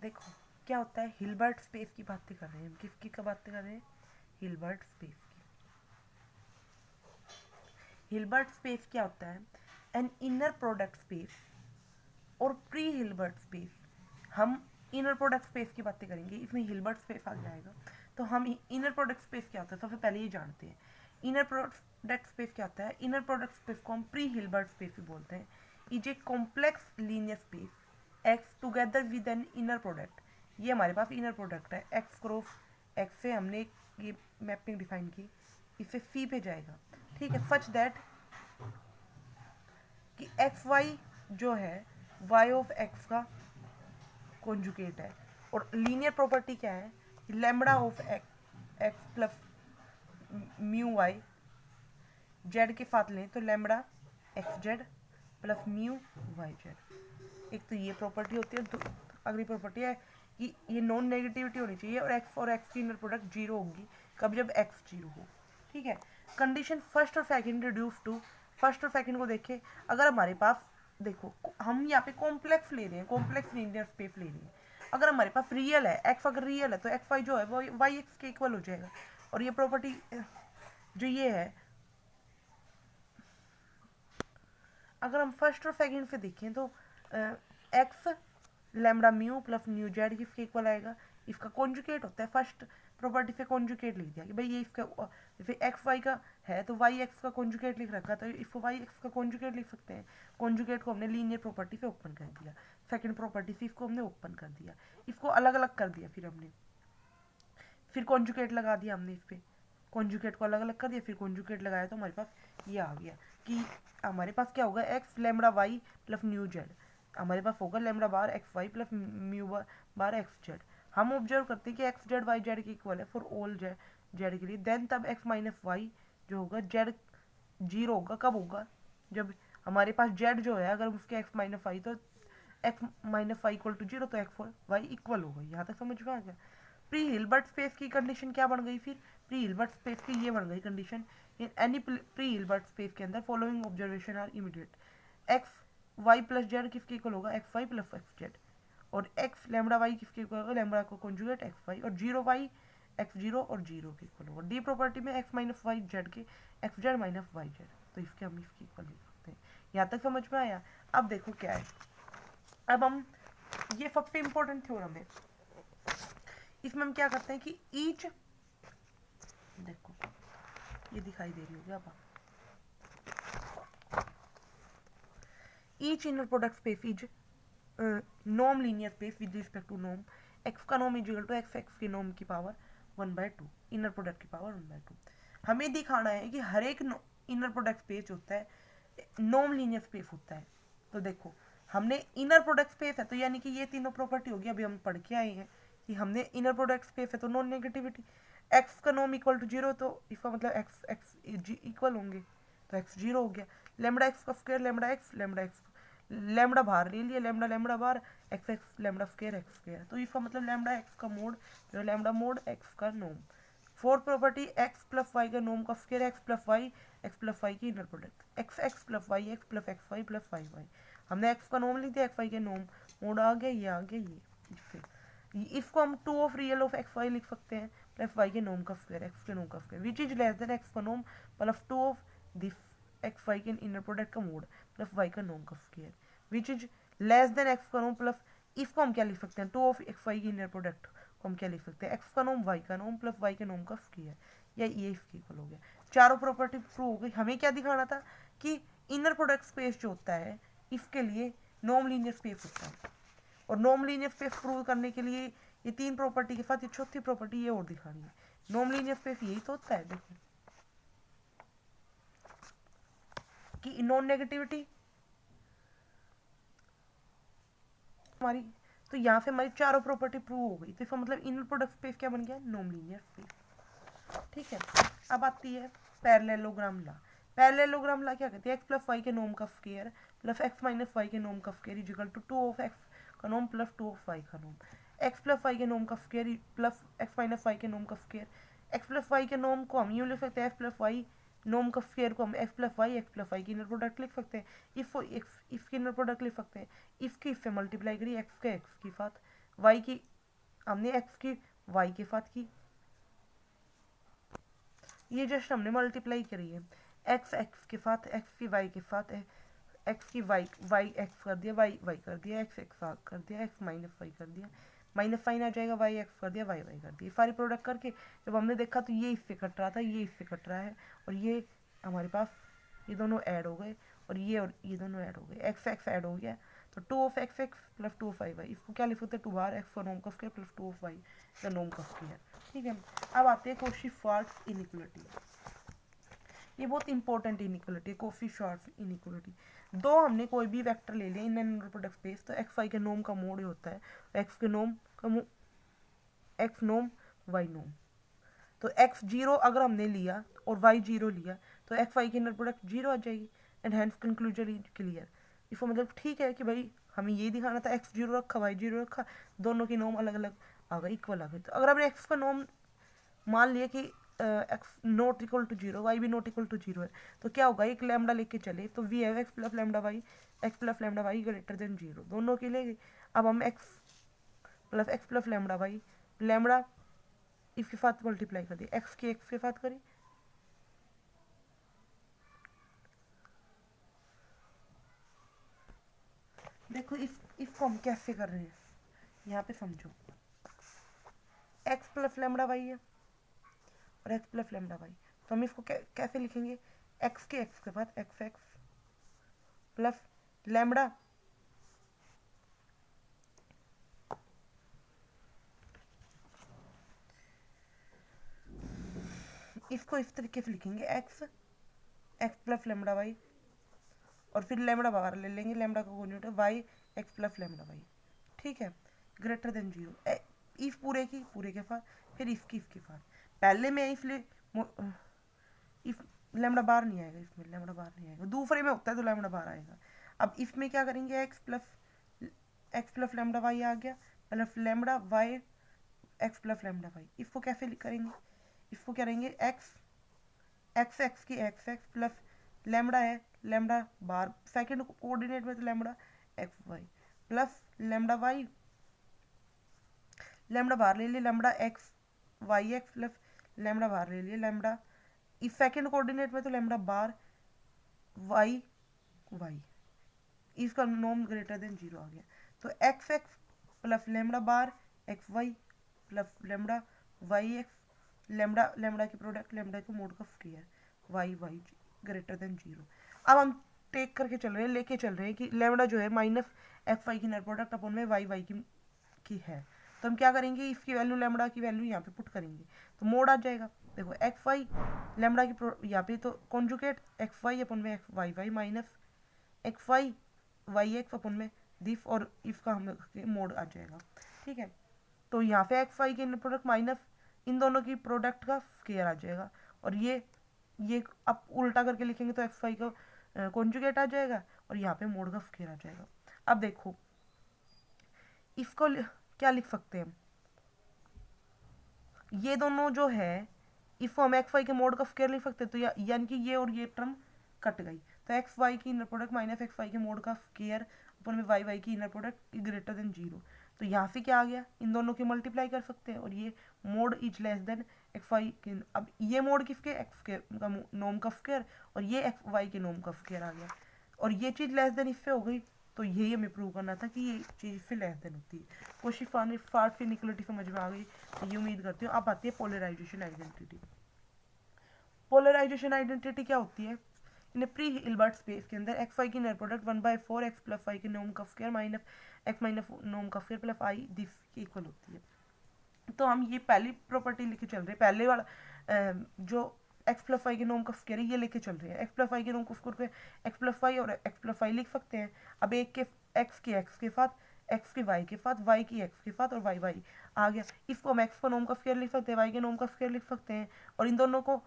देखो क्या होता है, हिल्बर्ट स्पेस की बातें कर रहे हैं हम। किसकी का बातें कर रहे हैं? हिल्बर्ट स्पेस की। हिल्बर्ट स्पेस क्या होता है? एन इनर प्रोडक्ट स्पेस और प्री हिल्बर्ट स्पेस। हम इनर प्रोडक्ट स्पेस की बातें करेंगे, इसमें हिल्बर्ट स्पेस आ जाएगा। तो हम इनर प्रोडक्ट स्पेस क्या होता है सबसे पहले ये जानते हैं। इनर प्रोडक्ट स्पेस क्या होता है? इनर प्रोडक्ट स्पेस को हम प्री हिल्बर्ट स्पेस भी बोलते हैं। Is a complex linear space x together with an inner product. ये हमारे पास इनर प्रोडक्ट है, एक्स क्रॉस एक्स से हमने ये मैपिंग डिफाइन की, इससे सी पे जाएगा। ठीक है, सच दैट कि एक्स वाई जो है वाई ऑफ एक्स का कॉन्जुगेट है। और लीनियर प्रॉपर्टी क्या है? Lambda of x plus mu y z के साथ लें तो lambda x z plus mu y z. एक तो ये प्रॉपर्टी होती है। तो अगली प्रॉपर्टी है कि ये नॉन नेगेटिविटी होनी चाहिए और एक्स की इनर प्रोडक्ट जीरो होगी कब? जब एक्स जीरो हो। ठीक है, कंडीशन फर्स्ट और सेकंड रिड्यूस टू। फर्स्ट और सेकंड को देखें, अगर हमारे पास देखो हम यहाँ पे कॉम्प्लेक्स ले रहे हैं, कॉम्प्लेक्स लीनियर स्पेस ले रहे हैं। अगर हमारे पास रियल है, एक्स अगर रियल है तो एक्स वाई जो है वो वाई एक्स के इक्वल हो जाएगा। और ये प्रॉपर्टी जो ये है, अगर हम फर्स्ट और सेकंड से देखें तो x lambda mu plus mu Z किसके इक्वल आएगा? इसका कॉन्जुगेट होता है। फर्स्ट प्रॉपर्टी से कॉन्जुगेट लिख दिया कि भाई ये इसका जैसे एक्स वाई का है तो वाई एक्स का कॉन्जुगेट लिख रखा, तो इसको वाई एक्स का कॉन्जुगेट लिख सकते हैं। कॉन्जुगेट को हमने लीनियर प्रॉपर्टी से ओपन कर दिया, सेकंड प्रॉपर्टी से इसको हमने ओपन कर दिया, इसको अलग अलग कर दिया, फिर कॉन्जुगेट लगा दिया हमने इस पर, कॉन्जुगेट को अलग अलग कर दिया, फिर कॉन्जुगेट लगाया तो हमारे पास ये आ गया कि हमारे पास क्या होगा? X lambda y plus mu z. हमारे पास होगा lambda bar x y plus mu bar x z. हम ऑब्जर्व करते हैं कि एक्स जेड वाई जेड के इक्वल है फॉर ऑल जेड के लिए। देन तब एक्स माइनस वाई जो होगा जेड जीरो होगा। कब होगा? जब हमारे पास जेड जो है अगर उसके एक्स माइनस वाई तो x minus y equal to zero, तो एक्स वाई इक्वल होगा। यहाँ तक समझ में आ गया? प्री हिल्बर्ट स्पेस की कंडीशन क्या बन गई फिर? प्री हिल्बर्ट स्पेस की ये बन गई condition, in any pre Hilbert space के अंदर following observation are immediate. X y plus z किसके इक्वल होगा? X y plus x z. और एक्स लैम्बडा वाई किसके इक्वल होगा? लैम्बडा को कॉन्जुगेट एक्स वाई। और जीरो वाई एक्स जीरो और जीरो के इक्वल होगा। डी प्रॉपर्टी में एक्स माइनस वाई जेड के x z minus y z, तो इसके हम इसके इक्वल लिख सकते हैं। यहाँ तक समझ में आया? अब देखो क्या है, अब हम ये सबसे इंपॉर्टेंट थ्योरम है, इसमें हम क्या करते हैं कि ईच, देखो ये दिखाई दे रही होगी अब, each inner product space is norm linear space with respect to norm. X का norm is equal to x x की नॉर्म की पावर 1/2, इनर प्रोडक्ट की पावर 1/2। हमें दिखाना है कि हर एक इनर प्रोडक्ट स्पेस होता है नॉर्म लीनियर स्पेस होता है। तो देखो हमने इनर प्रोडक्ट स्पेस है तो यानी कि ये तीनों प्रॉपर्टी होगी, अभी हम पढ़ के आए हैं कि हमने इनर प्रोडक्ट स्पेस है तो नॉन नेगेटिविटी, एक्स का नॉर्म इक्वल टू जीरो, तो इसका मतलब एक्स एक्स इक्वल होंगे, तो एक्स जीरो हो गया। लैम्बडा एक्स का स्क्वायर लैम्बडा एक्स लैम्बडा बाहर ले लिया, लैम्बडा लैम्बडा बाहर x x lambda square x square, तो इसका मतलब लैम्बडा एक्स का मोड जो लैम्बडा मोड एक्स का norm. Fourth property x plus y का नॉर्म का स्क्वायर एक्स प्लस वाई की inner product x plus y x plus x y plus y y. हमने एक्स का नॉर्म लिख दिया, एक्स वाई के नॉर्म मोड आ गया, ये आ गया ये। इससे इसको हम two of real of x y लिख सकते हैं प्लस वाई के नॉर्म का स्क्वायर एक्स के नॉर्म का square which is less than x का norm plus two of this x y के इनर प्रोडक्ट का मोड प्लस वाई का नॉर्म का square which is less than x का नॉर्म प्लस, इसको हम क्या लिख सकते हैं? टू ऑफ एक्स वाई की इनर प्रोडक्ट को हम क्या लिख सकते हैं? एक्स का नॉर्म वाई का नॉर्म प्लस वाई के नॉर्म का स्क्वायर, या ये इसके इक्वल हो गया। चारों प्रॉपर्टी प्रूव हो गई। हमें क्या दिखाना था कि इनर प्रोडक्ट स्पेस जो होता है इसके लिए नॉर्म लीनियर स्पेस होता है, और नॉर्म लीनियर स्पेस प्रूव करने के लिए ये तीन प्रॉपर्टी के साथ ये चौथी प्रॉपर्टी ये और दिखानी है। नॉर्म लीनियर स्पेस यही तो होता है, देखो कि नॉन नेगेटिविटी हमारी, तो यहाँ से हमारी चारों प्रॉपर्टी प्रूव हो गई, तो इसका मतलब इनर प्रोडक्ट स्पेस क्या बन गया? Norm linear space. ठीक है, अब आती है पैरेललोग्राम ला। पैरेललोग्राम ला क्या कहते हैं? एक्स प्लस वाई के नॉर्म का square plus x minus y के नॉर्म का square is equal to two of x का norm plus two of y का नॉर्म। एक्स प्लस वाई के नॉर्म का square plus x minus y के norm का स्क्वायर, एक्स प्लस वाई के norm को हम यूँ लिख सकते हैं एक्स प्लस वाई नॉर्म का स्क्वायर को हम एक्स प्लस वाई की इनर प्रोडक्ट लिख सकते हैं, इफ की इनर प्रोडक्ट लिख सकते हैं, इफ की इससे मल्टीप्लाई करिए एक्स के एक्स के साथ वाई की हमने एक्स की वाई के साथ की, ये जस्ट हमने मल्टीप्लाई करी है। एक्स एक्स के साथ, एक्स की वाई के साथ, एक्स की वाई वाई एक्स कर दिया, वाई वाई कर दिया, एक्स एक्स कर दिया, एक्स माइनस वाई कर दिया, माइनस साइन आ जाएगा, वाई एक्स कर दिया, वाई वाई कर दिया। सारी प्रोडक्ट करके जब हमने देखा तो ये इससे कट रहा था, ये इससे कट रहा है, और ये हमारे पास ये दोनों ऐड हो गए, और ये दोनों ऐड हो गए, एक्स एक्स ऐड हो गया। तो 2 of x x plus 2 of y y, इसको क्या लिख सकते हैं, 2 बार एक्स का नोम का स्क्वायर प्लस 2 ऑफ वाई का नोम का स्क्वायर। ठीक है, अब आते हैं कोशी-श्वार्ट्ज इनइक्वालिटी। ये बहुत इंपॉर्टेंट इनइक्वालिटी है, कोशी-श्वार्ट्ज इनइक्वालिटी। दो हमने कोई भी वेक्टर ले लिया इन एन प्रोडक्ट स्पेस, तो एक्स वाई के नोम का मोड ही होता है, एक्स के नोम का एक्स नोम वाई नोम। तो एक्स जीरो अगर हमने लिया और वाई जीरो लिया तो एक्स वाई की इनर प्रोडक्ट जीरो आ जाएगी, and hence conclusion is clear. इसको मतलब ठीक है कि भाई हमें ये दिखाना था, एक्स जीरो रखा वाई जीरो रखा, दोनों की नोम अलग अलग आ गई, इक्वल आ गई। तो अगर हमने एक्स का नोम मान लिया कि x not equal to zero, y भी नॉट इक्वल टू जीरो है, तो क्या होगा, एक लैम्डा लेके चले तो we have x plus lambda y, x plus lambda y greater than zero, दोनों के लिए। अब हम x plus lambda y, lambda इसके साथ मल्टीप्लाई कर दिया, एक्स के साथ करी, देखो इसको हम कैसे कर रहे हैं, यहाँ पे समझो, एक्स प्लस लैम्डा वाई है और एक्स प्लस लैम्डा वाई, तो हम इसको कैसे लिखेंगे, एक्स के बाद एक्स एक्स प्लस लैम्डा इसको इस तरीके से लिखेंगे, x x plus lambda y, और फिर लैम्डा बाहर ले लेंगे, लैम्डा का कोऑर्डिनेट है y x plus lambda y. ठीक है, ग्रेटर देन जीरो, इस पूरे के साथ, फिर इसके साथ। पहले में इसलिए इफ लैम्डा बार नहीं आएगा, इसमें लैम्डा बार नहीं आएगा, दूसरे में होता है तो लैम्डा बार आएगा। अब इसमें क्या करेंगे, एक्स प्लस लैम्डा वाई आ गया, plus lambda y x plus lambda y. इसको कैसे करेंगे, इसको करेंगे एक्स एक्स की एक्स एक्स प्लस लैम्डा है, लैम्डा बार सेकंड कोऑर्डिनेट में तो lambda x y plus lambda y, lambda बाहर ले लिया, lambda x y x plus lambda बाहर ले लिया, लैम्डा इस सेकंड कोऑर्डिनेट में तो लैम्डा बार वाई वाई, इसका नॉम ग्रेटर देन जीरो आ गया। तो x x plus lambda bar x y plus lambda y x, lambda lambda की प्रोडक्ट, लैम्डा के मोड का square, y y greater than zero. अब हम टेक करके चल रहे हैं, लेके चल रहे हैं कि लैम्डा जो है माइनस एक्स वाई की नर प्रोडक्ट अपन में वाई वाई की है, तो हम क्या करेंगे, इसकी वैल्यू लैम्डा की वैल्यू यहाँ पे पुट करेंगे, तो मोड आ जाएगा। देखो एक्स वाई लैम्डा की यहाँ पे तो कॉन्जुगेट एक्स वाई अपन में x y y minus x y y x अपन में दिस, और इसका हम मोड आ जाएगा। ठीक है, तो यहाँ पे एक्स वाई के प्रोडक्ट माइनस इन दोनों की प्रोडक्ट का स्क्वायर आ जाएगा, और ये अब उल्टा करके लिखेंगे तो एक्स वाई का कॉन्जुगेट आ जाएगा, और यहाँ पे मोड का स्क्वायर आ जाएगा। अब देखो इसको क्या लिख सकते हैं, ये दोनों जो है इसको हम एक्स वाई के मोड का स्क्वायर लिख सकते हैं, तो यानी कि ये और ये टर्म कट गई, तो एक्स वाई की inner product minus x y के मोड का स्क्वायर अपन में वाई वाई की inner product greater than zero. तो यहाँ से क्या आ गया, इन दोनों की मल्टीप्लाई कर सकते हैं, और ये mod is less than x y के, अब ये मोड किसके, एक्स के का नोम का स्क्वायर, और ये एक्स वाई के नोम का स्क्वायर आ गया, और ये चीज़ लेस देन इससे हो गई, तो यही हमें प्रूव करना था कि ये चीज़ इससे लेस देन होती है। कोशी-श्वार्ट्ज इनइक्वालिटी समझ में आ गई, तो ये उम्मीद करती हूँ। अब आती है पोलराइजेशन आइडेंटिटी। पोलराइजेशन आइडेंटिटी क्या होती है, इन प्री हिल्बर्ट स्पेस के अंदर एक्स वाई की नर प्रोडक्ट 1/4 एक्स प्लस वाई के नोम का स्क्वायर माइनस एक्स माइनस नोम का स्क्वायर प्लस आई दिस की इक्वल होती है। तो हम ये पहली प्रॉपर्टी लेके चल रहे हैं, पहले वाला जो एक्स प्लस वाई के नोम का स्क्वायर है ये लेके चल रहे हैं, एक्स प्लस वाई के नोम का स्क्वायर पे एक्स प्लस वाई और एक्स प्लस वाई लिख सकते हैं। अब एक के एक्स के साथ, एक्स के वाई के साथ, वाई की एक्स के साथ, और वाई वाई आ गया, इसको हम एक्स का नोम का स्क्वायर लिख सकते हैं, वाई के नोम का स्क्वायर लिख सकते हैं, और इन दोनों को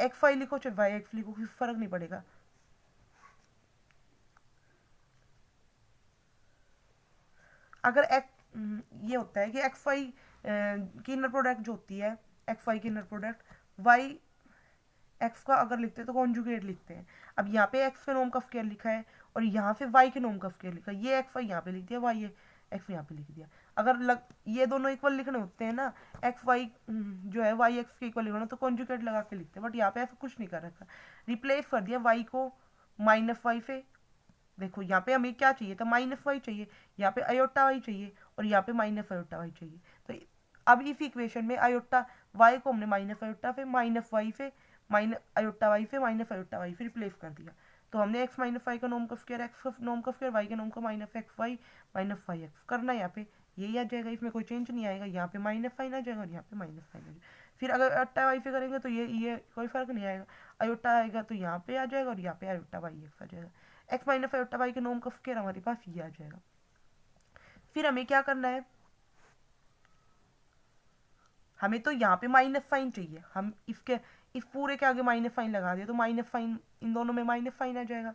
एक्स वाई लिखो चाहे वाई एक्स लिखो, कुछ फर्क नहीं पड़ेगा। अगर ये होता है कि एक्स वाई की इनर प्रोडक्ट जो होती है, एक्स वाई की इनर प्रोडक्ट वाई एक्स का अगर लिखते हैं तो कॉन्जुगेट लिखते हैं। अब यहाँ पे एक्स के नॉर्म का स्क्वायर लिखा है और यहाँ पे वाई के नॉर्म का स्क्वायर लिखा है, ये एक्स वाई यहाँ पे लिख दिया, वाई एक्स यहाँ पे लिख दिया। अगर ये दोनों इक्वल लिखने होते हैं ना, एक्स वाई जो है वाई एक्स के इक्वल लिखना, तो कॉन्जुगेट लगा के लिखते हैं, बट यहाँ पे ऐसा कुछ नहीं कर रखा, रिप्लेस कर दिया वाई को माइनस वाई से। देखो यहाँ पे हमें क्या चाहिए था, माइनस वाई चाहिए, यहाँ पे अयोटा वाई चाहिए और यहाँ पे माइनस अयोटा वाई चाहिए। तो अब इस इक्वेशन में अयोटा वाई को हमने माइनस अयोटा से, माइनस वाई से, माइनस अयोटा वाई से, माइनस अयोटा वाई से रिप्लेस कर दिया। तो हमने एक्स माइनस वाई का नॉर्म का स्क्वायर, एक्स का नॉर्म का स्क्वायर, वाई के नॉर्म का minus x y minus y x करना है। यहाँ पे यही आ जाएगा, इसमें कोई चेंज नहीं आएगा, यहाँ पे माइनस साइन आ जाएगा और यहाँ पे माइनस साइन आ जाएगा। फिर अगर अयोटा वाई पे करेंगे तो ये कोई फर्क नहीं आएगा, अयोटा आएगा तो यहाँ पे आ जाएगा और यहाँ पे अयोटा वाई एक्स आ जाएगा। एक्स माइनस अयोटा वाई के नॉर्म का स्क्वायर हमारे पास ये आ जाएगा। फिर हमें क्या करना है, हमें तो यहाँ पे माइनस साइन चाहिए, हम इसके इस पूरे के आगे माइनस साइन लगा दिया तो माइनस साइन, इन दोनों में माइनस साइन आ जाएगा।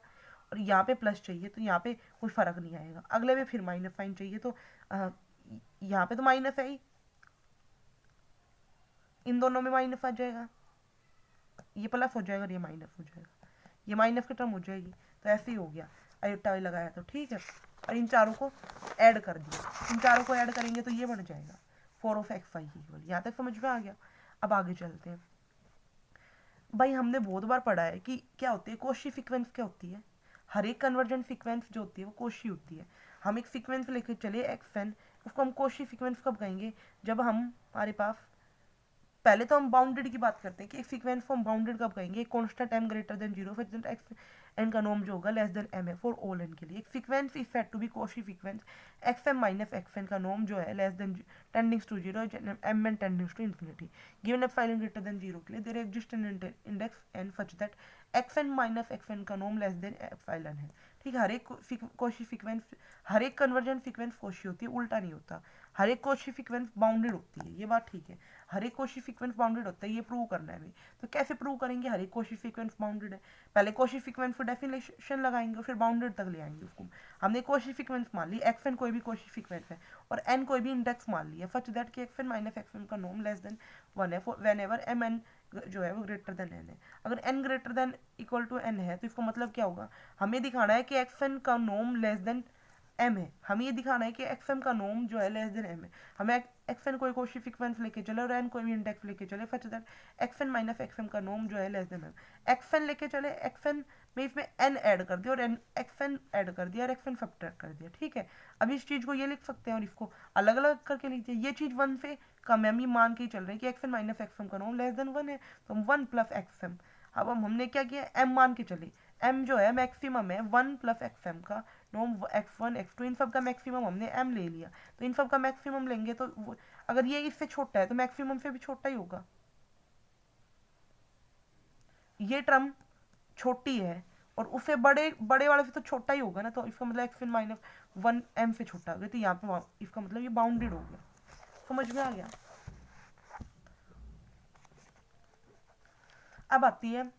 और यहाँ पे प्लस चाहिए तो यहाँ पे कोई फर्क नहीं आएगा, अगले में फिर माइनस साइन चाहिए तो यहाँ पे तो माइनस है ही, इन दोनों में माइनस आ जाएगा, ये प्लस हो जाएगा और ये माइनस हो जाएगा, ये माइनस की टर्म हो जाएगी। तो ऐसे ही हो गया, अयोटा वाई लगाया तो ठीक है। और इन चारों को ऐड कर दिया, इन चारों को ऐड करेंगे तो ये बन जाएगा 4 ऑफ एक्स वाई इक्वल। यहाँ तक समझ में आ गया। अब आगे चलते हैं। भाई हमने बहुत बार पढ़ा है कि क्या होती है कोशी सीक्वेंस, क्या होती है, हर एक कन्वर्जेंट सीक्वेंस जो होती है वो कोशी होती है। हम एक सीक्वेंस लेके चले एक्स एन, उसको हम कोशी सीक्वेंस कब कहेंगे, जब हमारे पास, पहले तो हम बाउंडेड की बात करते हैं कि एक सीक्वेंस को हम बाउंडेड कब कहेंगे, कॉन्स्टेंट एम ग्रेटर देन 0 फिर एक्स एन का नॉर्म जो होगा लेस देन एम है फॉर ऑल एन के लिए। एक sequence is said to be Cauchy sequence x m minus x n का नॉर्म जो है less than tending to 0 m n tending to infinity. Given epsilon greater than 0 के लिए there exist n index n such that x n minus x n का norm less than epsilon है। ठीक है, हर एक कोशी सीक्वेंस, हर एक convergent sequence Koshi होती है, उल्टा नहीं होता। हर एक कोशी सीक्वेंस बाउंडेड होती है, ये बात ठीक है, हर एक कोशी सीक्वेंस बाउंडेड होता है, ये प्रूव करना है हमें। तो कैसे प्रूव करेंगे हर एक कोशी सीक्वेंस बाउंडेड है, पहले कोशी सीक्वेंस को डेफिनेशन लगाएंगे फिर बाउंडेड तक ले आएंगे उसको। हमने कोशी सीक्वेंस मान ली, एक्स एन कोई भी कोशी सीक्वेंस है और एन कोई भी इंडेक्स मान लिया सच दैट कि x n minus x n का नॉर्म लेस देन 1 है व्हेन एवर एम एन जो है वो ग्रेटर देन एन है। अगर n greater than equal to n है तो इसका मतलब क्या होगा, हमें दिखाना है कि एक्स एन का नॉर्म लेस देन एम है, हमें ये दिखाना है कि एक्स एम का नॉर्म जो है लेस देन एम है। हमें एक्स एन कोई कोशी सीक्वेंस लेके चले और एन कोई भी इंडेक्स लेके चले such that x n minus x m का नॉर्म जो है less than m. X n लेके चले, एक्स एन में इसमें एन ऐड कर दिया और एन एक्स एन ऐड कर दिया और एक्स एन सब्ट्रैक्ट कर दिया। ठीक है, अब इस चीज़ को ये लिख सकते हैं और इसको अलग अलग करके लिख दिया। ये चीज़ 1 से कम है, हम ये मान के ही चल रहे हैं कि x n minus x m का नॉर्म लेस देन 1 है, तो हम 1 प्लस एक्स एम। अब हमने क्या किया, एम मान के चले, एम जो है मैक्सिमम है 1 प्लस एक्स एम का नॉर्म x1 x2, इन सब का मैक्सिमम हमने m ले लिया। तो इन सब का मैक्सिमम लेंगे तो अगर ये इससे छोटा है तो मैक्सिमम से भी छोटा ही होगा, ये टर्म छोटी है और उससे बड़े बड़े वाले से तो छोटा ही होगा ना, तो इसका मतलब एक्स माइनस 1 m से छोटा हो गया, तो यहाँ पे इसका मतलब ये बाउंडेड हो गया। समझ में आ गया। अब आती है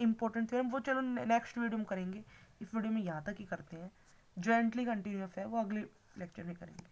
इंपॉर्टेंट थ्योरम, वो चलो नेक्स्ट वीडियो में करेंगे, इस वीडियो में यहाँ तक ही करते हैं। जॉइंटली कंटिन्यूअस है वो अगले लेक्चर में करेंगे।